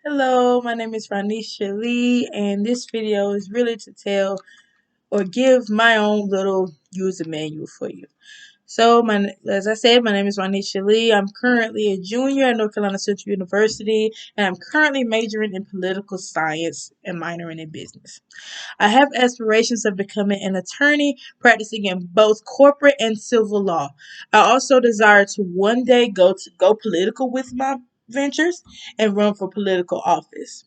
Hello, my name is Ranisha Lee, and this video is really to tell or give my own little user manual for you. So, as I said, my name is Ranisha Lee. I'm currently a junior at North Carolina Central University, and I'm currently majoring in political science and minoring in business. I have aspirations of becoming an attorney, practicing in both corporate and civil law. I also desire to one day go political with my ventures and run for political office.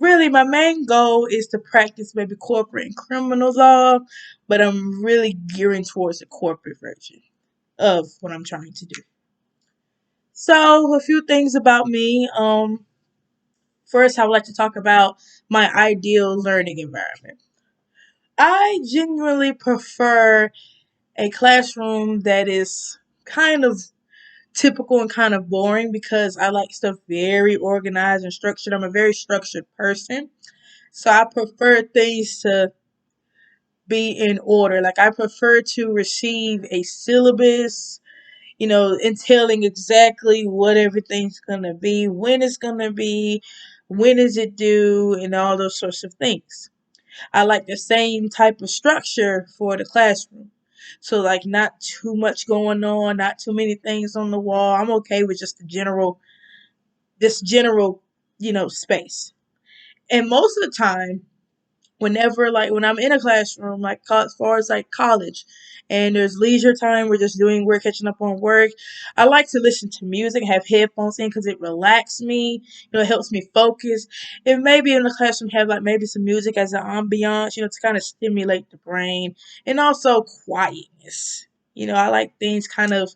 Really, my main goal is to practice maybe corporate and criminal law, but I'm really gearing towards the corporate version of what I'm trying to do. So, a few things about me. First, I would like to talk about my ideal learning environment. I genuinely prefer a classroom that is kind of typical and kind of boring because I like stuff very organized and structured. I'm a very structured person. So I prefer things to be in order. Like I prefer to receive a syllabus, entailing exactly what everything's gonna be, when it's gonna be, when is it due, and all those sorts of things. I like the same type of structure for the classroom. So like not too much going on, not too many things on the wall. I'm okay with just this general, space. And most of the time, whenever like when I'm in a classroom, like as far as like college, and there's leisure time, we're just doing work, catching up on work. I like to listen to music, have headphones in because it relaxes me. It helps me focus. It maybe in the classroom have like maybe some music as an ambiance, to kind of stimulate the brain, and also quietness. I like things kind of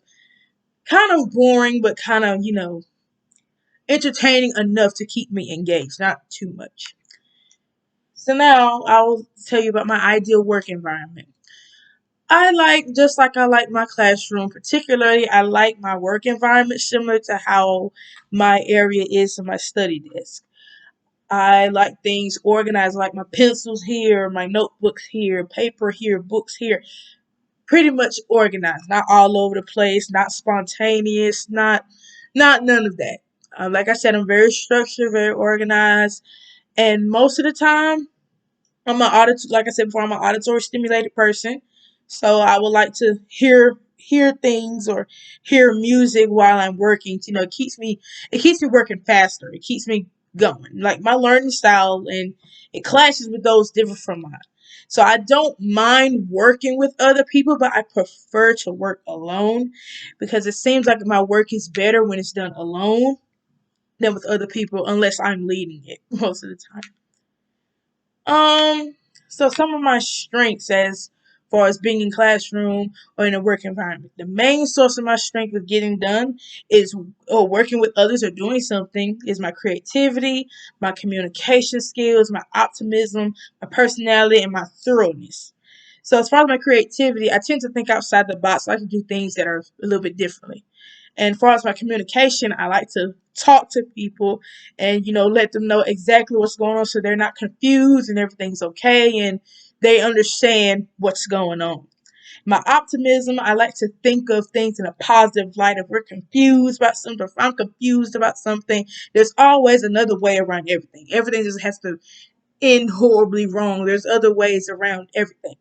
boring, but kind of entertaining enough to keep me engaged, not too much. So now I will tell you about my ideal work environment. Just like I like my classroom, particularly I like my work environment similar to how my area is in my study desk. I like things organized, like my pencils here, my notebooks here, paper here, books here, pretty much organized, not all over the place, not spontaneous, not none of that. Like I said, I'm very structured, very organized, and most of the time like I said before, I'm an auditory stimulated person. So I would like to hear things or hear music while I'm working. It keeps me working faster. It keeps me going. Like my learning style, and it clashes with those different from mine. So I don't mind working with other people, but I prefer to work alone because it seems like my work is better when it's done alone than with other people, unless I'm leading it most of the time. Um, so some of my strengths as far as being in classroom or in a work environment. The main source of my strength with getting done is or working with others or doing something is my creativity, my communication skills, my optimism, my personality, and my thoroughness. So as far as my creativity, I tend to think outside the box. I like to do things that are a little bit differently. And as far as my communication, I like to talk to people and, let them know exactly what's going on so they're not confused and everything's okay and they understand what's going on. My optimism, I like to think of things in a positive light. If we're confused about something, if I'm confused about something, there's always another way around everything. Everything just has to end horribly wrong. There's other ways around everything.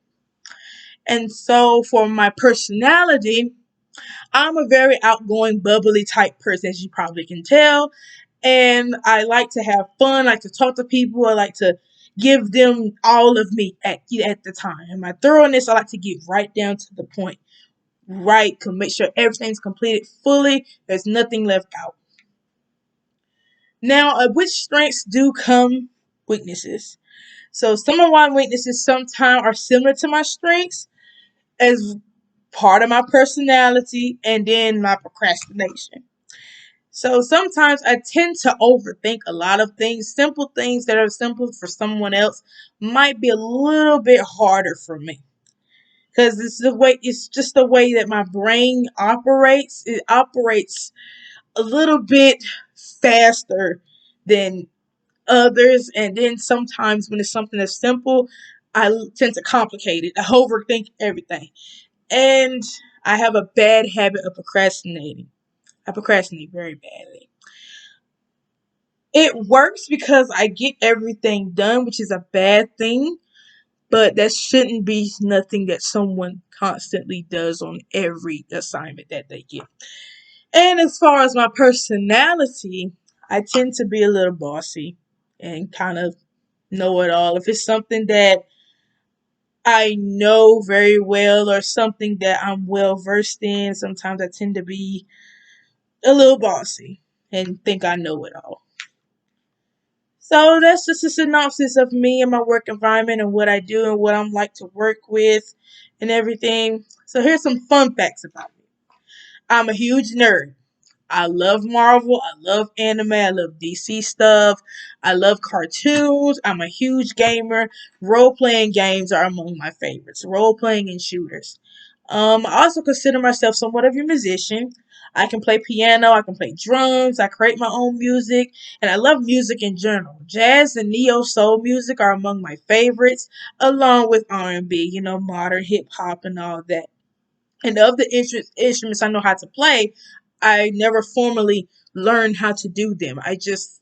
And so for my personality, I'm a very outgoing, bubbly type person, as you probably can tell. And I like to have fun, I like to talk to people, I like to give them all of me at the time. And my thoroughness, I like to get right down to the point. Right, can make sure everything's completed fully, there's nothing left out. Now, which strengths do come weaknesses? So some of my weaknesses sometimes are similar to my strengths as part of my personality and then my procrastination. So sometimes I tend to overthink a lot of things. Simple things that are simple for someone else might be a little bit harder for me. Because it's just the way that my brain operates. It operates a little bit faster than others. And then sometimes when it's something that's simple, I tend to complicate it. I overthink everything. And I have a bad habit of procrastinating. I procrastinate very badly. It works because I get everything done, which is a bad thing, but that shouldn't be nothing that someone constantly does on every assignment that they get. And as far as my personality, I tend to be a little bossy and kind of know it all. If it's something that I know very well or something that I'm well versed in, sometimes I tend to be a little bossy and think I know it all. So that's just a synopsis of me and my work environment and what I do and what I'm like to work with and everything. So here's some fun facts about me. I'm a huge nerd. I love Marvel. I love anime. I love DC stuff. I love cartoons. I'm a huge gamer. Role playing games are among my favorites. Role playing and shooters. I also consider myself somewhat of a musician. I can play piano. I can play drums. I create my own music, and I love music in general. Jazz and neo soul music are among my favorites, along with R&B. Modern hip hop and all that. And of the instruments I know how to play, I never formally learned how to do them. I just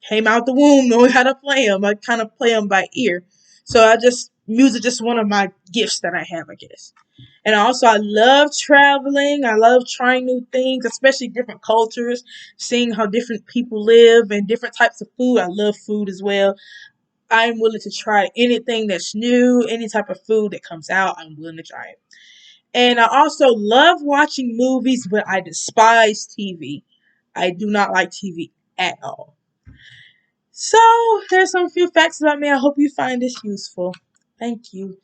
came out the womb knowing how to play them. I kind of play them by ear. So music just one of my gifts that I have, I guess. And also, I love traveling. I love trying new things, especially different cultures, seeing how different people live and different types of food. I love food as well. I'm willing to try anything that's new, any type of food that comes out, I'm willing to try it. And I also love watching movies, but I despise TV. I do not like TV at all. So, there's some few facts about me. I hope you find this useful. Thank you.